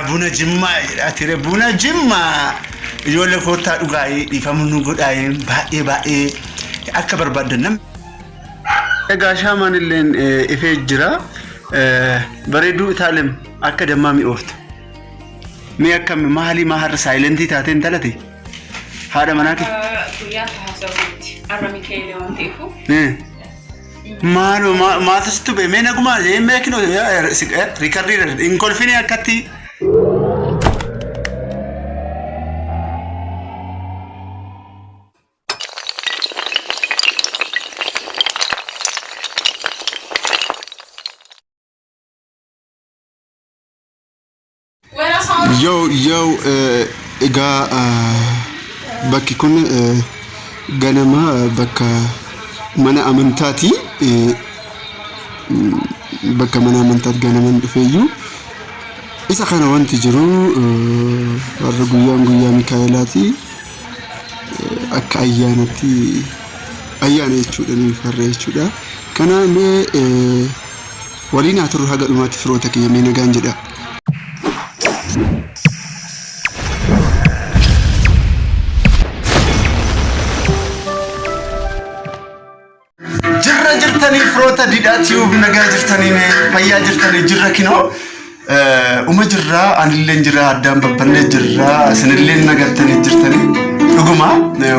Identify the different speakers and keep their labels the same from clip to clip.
Speaker 1: buna jimmaa jedhatire buna jimmaa ijoollee koottaa dhugaa'ee dhiifamnu godhaa'ee baay'ee akka barbaadan egaa shaamaan illeen ifee jira bareedduu itaalem akka dammaa mi'ooftu mi akkam maali maharra saayilentii taateen talate haadha manaati
Speaker 2: guyyaa haasawutti arra Mikaa'el waan ta'eefu
Speaker 1: maalo maatastu be mee naguma meekino rikardi in kolfini akkatti yo ega bakki kun ganama bakka mana amantaati bakka mana amantaat ganaman dhufeeyyu isa kana wanti jiru warra guyyaa Mikaa'elaati akka ayyaanatti ayyaana jechuudha ni farra jechuudha kana mee waliin haa turru haga dhumaatti firoota kiyya mee nagaan jedha jirtani froota didhaati nagaa jirtani fayyaa jirtani jirra kinoo jirra anilleen jirra addaan babbanne jirra isinilleen nagartani jirtani dhuguma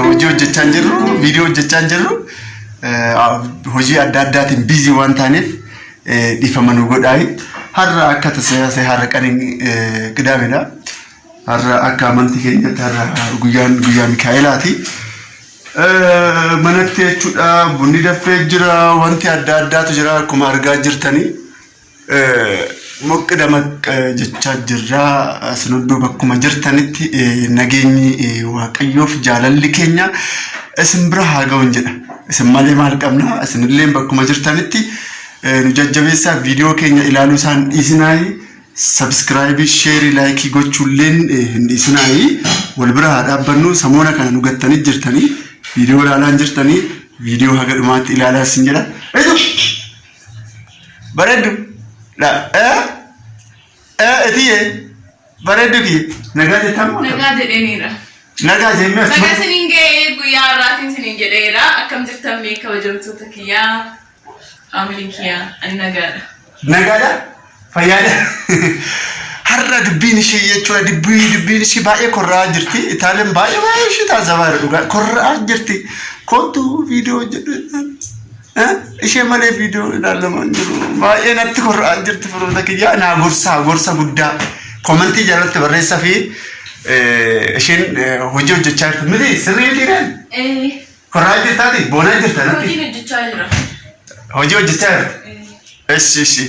Speaker 1: hojii hojjechaa jirru viidiyoo hojjechaa jirru hojii adda addaatiin biizii waan taaneef dhiifamanu godhaayi har'a akka tasaase har'a qaniin qidaamedha har'a akka amantii keenyatti har'a guyyaa Mikaa'elaati manatti jechuudha bunni dafee jira wanti adda addaatu jira akkuma argaa jirtani moqqida jechaa jirra sinuduu bakkuma jirtanitti nageenyi waaqayyoof jaalalli keenya isin bira haa ga'uun jedha isin malee maal qabna isinillee bakkuma jirtanitti nu jajjabeessaa viidiyoo keenya ilaaluu isaan dhiisinaayi subscribe share like gochuulleen hin dhiisinaayi wal bira haa dhaabbannu samoona kana nu gattanii jirtanii video ilaalaan jirtanii video haga dhumaatti ilaalaa sin jedha bareeddu la etiye bareeddu ki nagaa jettamu
Speaker 2: nagaa jedheenira
Speaker 1: nagaa jemme
Speaker 2: nagaa sininge guyyaa raatiin sininge jedheera akkam jirtan mee kabajamtoota kiyyaa amilin kiyyaa ani nagaadha fayyaadha har'a dubbiin ishee jechuudha dubbiin ishee baay'ee korraa jirti itaaleen baay'ee ishee taazabaadha dhugaa korraa jirti kootu viidiyoo jedhu ishee malee viidiyoo ilaalamaa jiru baay'ee natti korraa jirti firoota kiyyaa naa gorsa guddaa koomentii jalatti barreessaa fi isheen hojii hojjechaa jirti miti sirrii dhiiraan korraa jirtaati boonaa jirta natti hojii hojjechaa jirti eshi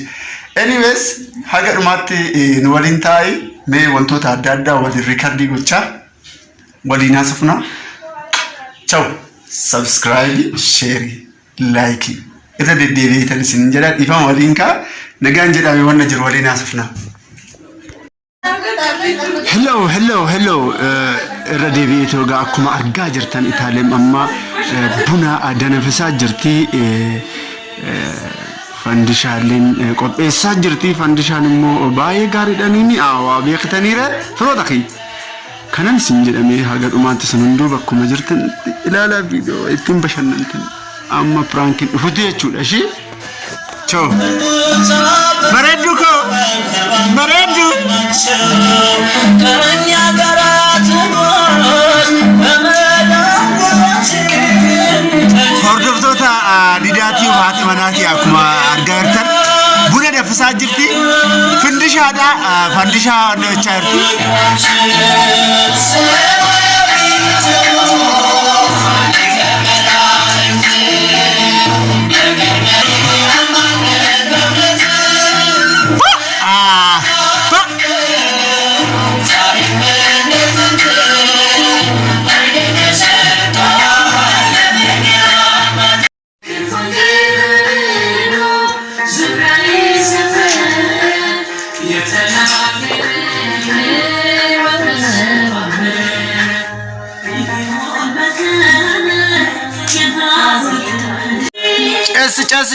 Speaker 2: anyways haga dhumaatti nu waliin taa'ii mee wantoota adda addaa waliin riikardii gochaa waliin haasofna ciao subscribe share like irra deddeebiitan isin jedha dhiifama waliin kaa nagaan jedhame wanna jiru waliin haasofna hello irra deebi'eetoo gaa akkuma argaa jirtan itaalem amma buna danfisaa jirti fandishaaleen qopheessaa jirti fandishaan immoo baay'ee gaariidhaan ni awwaa beektaniire firoota kee kanan sin jedhamee haga dhumaatti sun hunduu bakkuma jirtan ilaalaa viidiyoo ittiin bashannantan amma prankiin dhufuti jechuudha shi ciao bareeddu koo bareeddu karanya garaatu hordoftoota didaatii haati manaati akkuma argaa jirtan buna danfisaa jirti fandishaadha fandishaa hojjechaa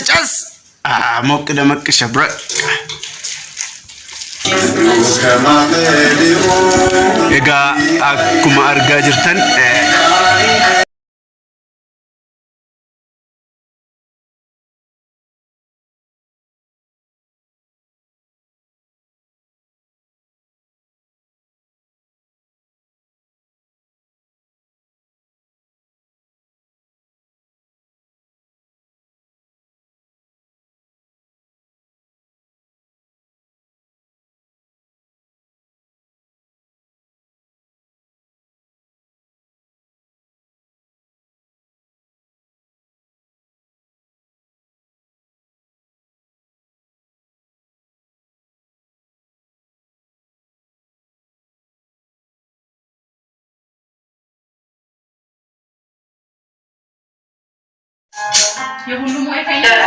Speaker 2: ጨስ ሞቅ ደመቅ ሸብረ
Speaker 1: Egaa akkuma argaa jirtan
Speaker 2: የሁሉም ዋይፋይ ነው።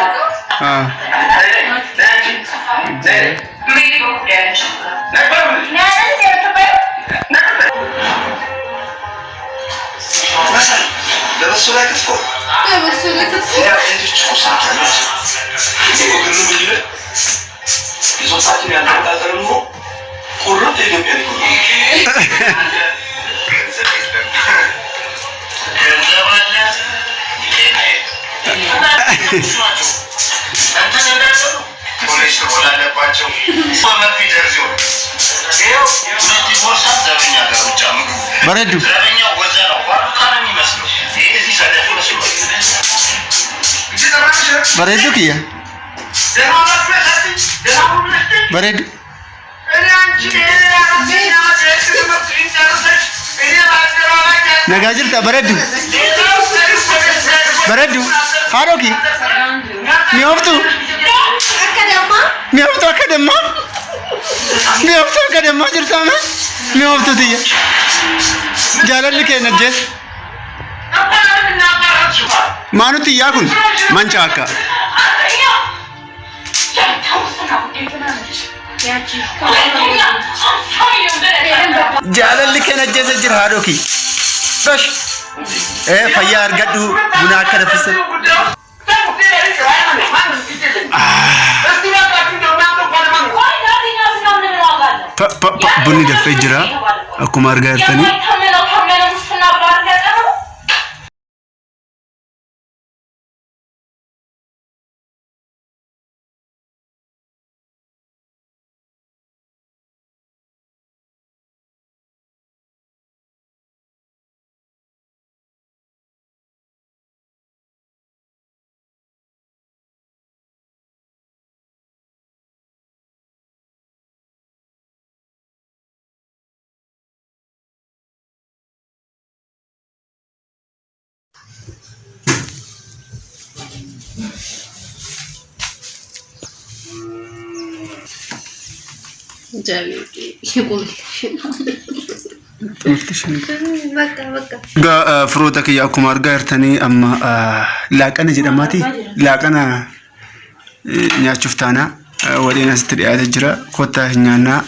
Speaker 2: Bareedu. Bareedu kiyya. Bareedu. Nagaa jirta bareedu. Bareedu. Haadhoo kiyya. Mi'ooftu. Mi'ooftu akka dammaa. Mi'ooftu akka dammaa jirta amma. Mi'ooftu tiyya. Jaalalli keenya jees. Maanu tiyyaa kun manca akka. Jaalalli keenya jees jira haadhoo kiyya. Dosh. Fayyaa argadhu buna akka daffisan. Bunni dafee jira akkuma argaa jirtanii. Firoota kiyya akkuma argaa jirtanii amma laaqana jedhamaati. Laaqana nyaachuuf taana waliin asitti dhiyaatee jira. Kottaa nyaannaa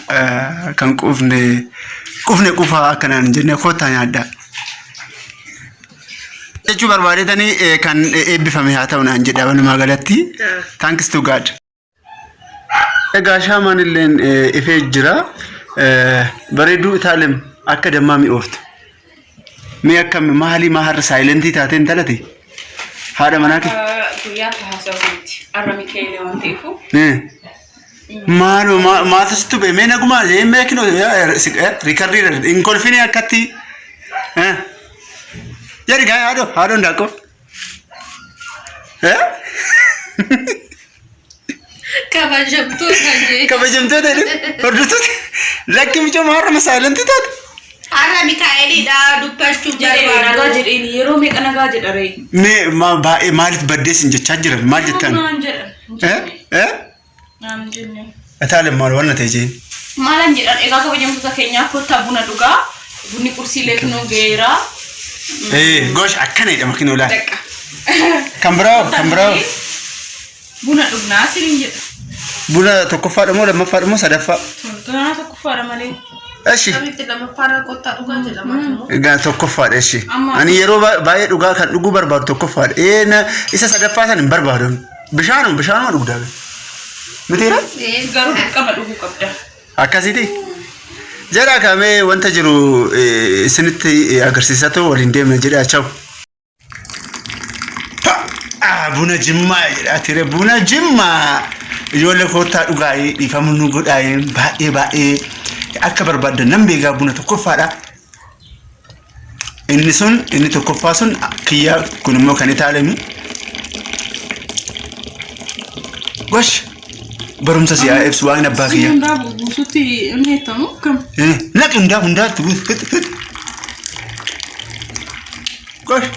Speaker 2: kan quufne qufaa akkanaan jenne kottaa nyaaddaa. Jechuu barbaadetanii kan eebbifame haa ta'u naan jedha walumaa galatti. Thanks to God. Egaa shaamaan illeen ifee jira. Bareedu itaalem akka dammaa mi'ooftu. Mee akkami maali maharra saayilentii taateen talate? Haadha manaa kee? Guyyaa taasisuuti. Arra Mikaa'elee waan ta'eefu.
Speaker 1: Maaloo maatasitu bee mee nagumaa mee kinoo riikarrii hin kolfinii akkatti. Yari gaa haadhoon daakoo. Kabajamtoota hordoftoota lakki michoo maarra masaalantii taate.
Speaker 3: Arra Mikaa'eliidha dubbachuuf
Speaker 2: nagaa jedheen yeroo meeqa nagaa jedharee.
Speaker 1: Mee baay'ee maaliif baddeessin jechaa jiran maal jettan?
Speaker 2: Naan jedhan. Naan jenne.
Speaker 1: Ataalee maal wanna ta'e jeen?
Speaker 2: Maalan jedhan egaa kabajamtoota keenyaaf kottaa buna dhugaa bunni qursiilee kunoo geeraa.
Speaker 1: Gosh akkana jedhama kinoo laata. Kan biraa.
Speaker 2: Buna dhugnaa siriin jedha.
Speaker 1: Buna tokkoffaadha moo lammaffaadha moo sadaffaa?
Speaker 2: Buna tokkoffaadha malee.
Speaker 1: Eshi.
Speaker 3: Sabitti lamaffaarra kottaa dhugaa jedhama.
Speaker 1: Egaa tokkoffaadha eshi. Ani yeroo baay'ee dhugaa kan dhuguu barbaadu tokkoffaadha. Isa sadaffaa san hin barbaadu. Bishaanuma dhugdaa. Mitiira?
Speaker 2: Garuu qaba dhuguu qabda.
Speaker 1: akkasiti jara kamee wanta jiru isinitti agarsiisatu waliin deemna jedha chaw buna jimmaa jedha tire buna jimmaa ijoollee koottaa dhugaayee dhiifamu nu godhaayee baay'ee akka barbaadan nan beekaa buna tokkoffaadha inni tokkoffaa sun kiyyaa kun immoo kan itaalemu gosh barumsa siyaa ibsu waan abbaa kiyya
Speaker 2: Hunda buusutti inni heettamu kam?
Speaker 1: naqi hundaatti buusu gosh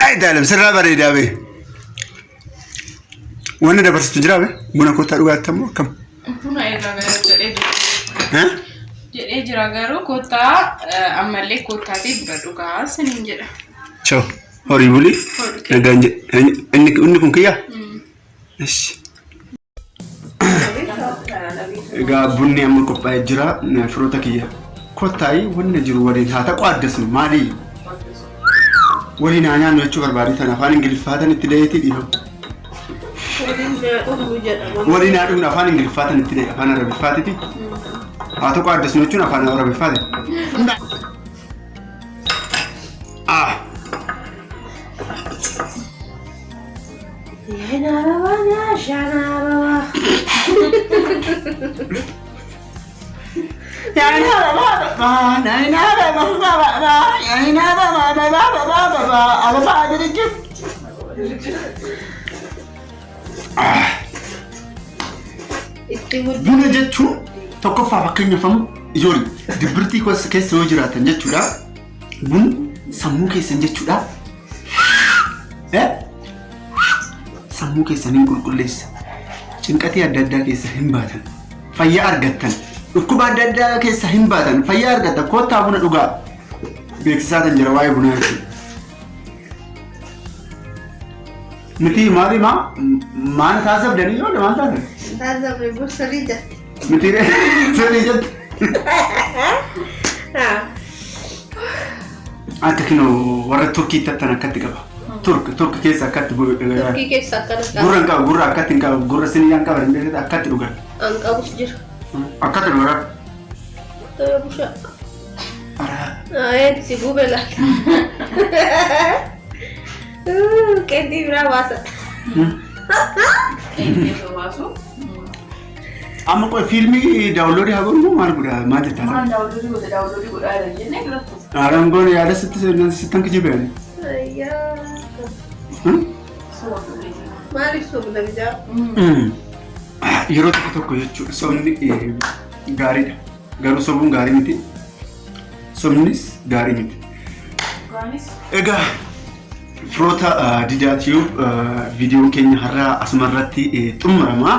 Speaker 1: ay daalam sirraa bareedaa bee wanni dabarsitu jira bee buna koottaa dhugaattamu akkam
Speaker 2: Buna irraa gara jedhee jira garuu koottaa ammallee koottaatii bira dhugaa siniin jedha.
Speaker 1: ciao horii bulii nagaan inni kun kiyyaa egaa bunni amma qophaa'ee jira firoota kiyya kottaayi wanna jiru waliin haa ta'u addasnu maali waliin haa nyaannu jechuu barbaaditan afaan ingiliffaatan itti dhaheetii dhiifamu waliin haa dhugnu afaan ingiliffaatan itti dhahe afaan arabiffaatiti haa ta'u addasnu jechuun afaan arabiffaati buna jechuun tokkoffaa fakkeenyafamu ijoollee dibbirtii keessa yoo jiraatan jechuudha bun sammuu keessan jechuudha sammuu keessaniin qulqulleessa cinqatii adda addaa keessa hin baatan fayyaa argattan dhukkuba adda addaa keessa hin baatan fayyaa argattan koottaa buna dhugaa beeksisaatan jira waa'ee bunaa jechuudha miti maali maana taasifdanii yoo maal taatan
Speaker 3: Taasifne bursarii jette.
Speaker 1: miti sirrii jette akka kinoo warra turkii tattan akkatti qaba turk keessa akkatti
Speaker 3: Turkii keessa akkana qaba.
Speaker 1: gurra hin qabu gurra akkatti hin qabu gurra siniyaan qaban hin beekne akkatti dhugan
Speaker 3: An qabus jira.
Speaker 1: akkatti dhugan
Speaker 3: Ta'ee busha. Ayeen si gube laata. Qeddii biraa baasa.
Speaker 2: Inni baasu.
Speaker 1: amma qoy fiilmii daawunloodii haa godhu maal godha maal jettaa
Speaker 2: Waan daawunloodii godhaa jira jennee biratti.
Speaker 1: haaraan goone yaada sittan kijibeani
Speaker 3: Ayyaa. Maaliif sobla bijaa?
Speaker 1: yeroo tokko jechuudha sobni gaariidha garuu sobuun gaarii miti sobnis gaarii miti egaa firoota didaatiyuu viidiyoon keenya har'aa asumarratti xumuramaa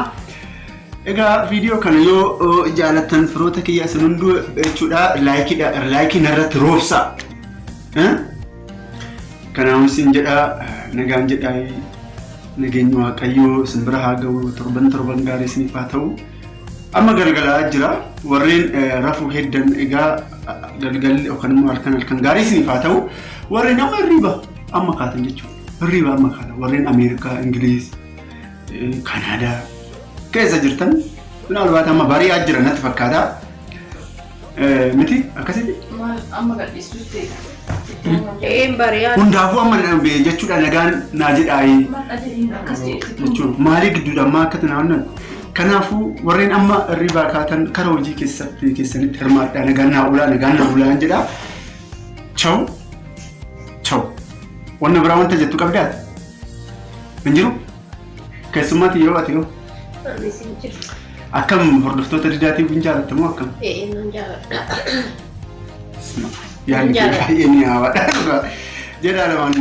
Speaker 1: egaa viidiyoo kana yoo jaalattan firoota kiyya isin hunduu jechuudha laayikiin irratti roobsaa kanaafuu isin jedha nagaan jedhaa nageenyi waaqayyoo isin bira haa ga'u torban gaarii isiniif haa ta'u amma galgalaa jira warreen rafuu heddan egaa galgalli yookaan immoo halkan gaarii isiniif haa ta'u warreen amma hirriiba amma kaatan jechuudha hirriiba amma kaatan warreen Ameerikaa Ingiliiz Kanaadaa keessa jirtan minaalbaata amma bari'aa jira natti fakkaata miti akkasitti
Speaker 2: Amma gadhiisuutti.
Speaker 3: Bari'aa.
Speaker 1: hundaafuu amma jechuudha nagaan naa jedhaayi jechuudha maalii gidduudha amma akkatti naannan kanaafuu warreen amma hirriibaa kaatan kara hojii keessanitti hirmaadhaa nagaan naa ulaa jedha chaw wanna biraa wanta jettu qabdaati hin jiru keessummaatti yeroo ati yoo
Speaker 3: Anis hin jiru.
Speaker 1: akkam hordoftoota didaatiif hin jaalattamu akkam
Speaker 3: Nan jaaladha.
Speaker 1: yaadni baay'ee ni haawaadha jedhaa lamaan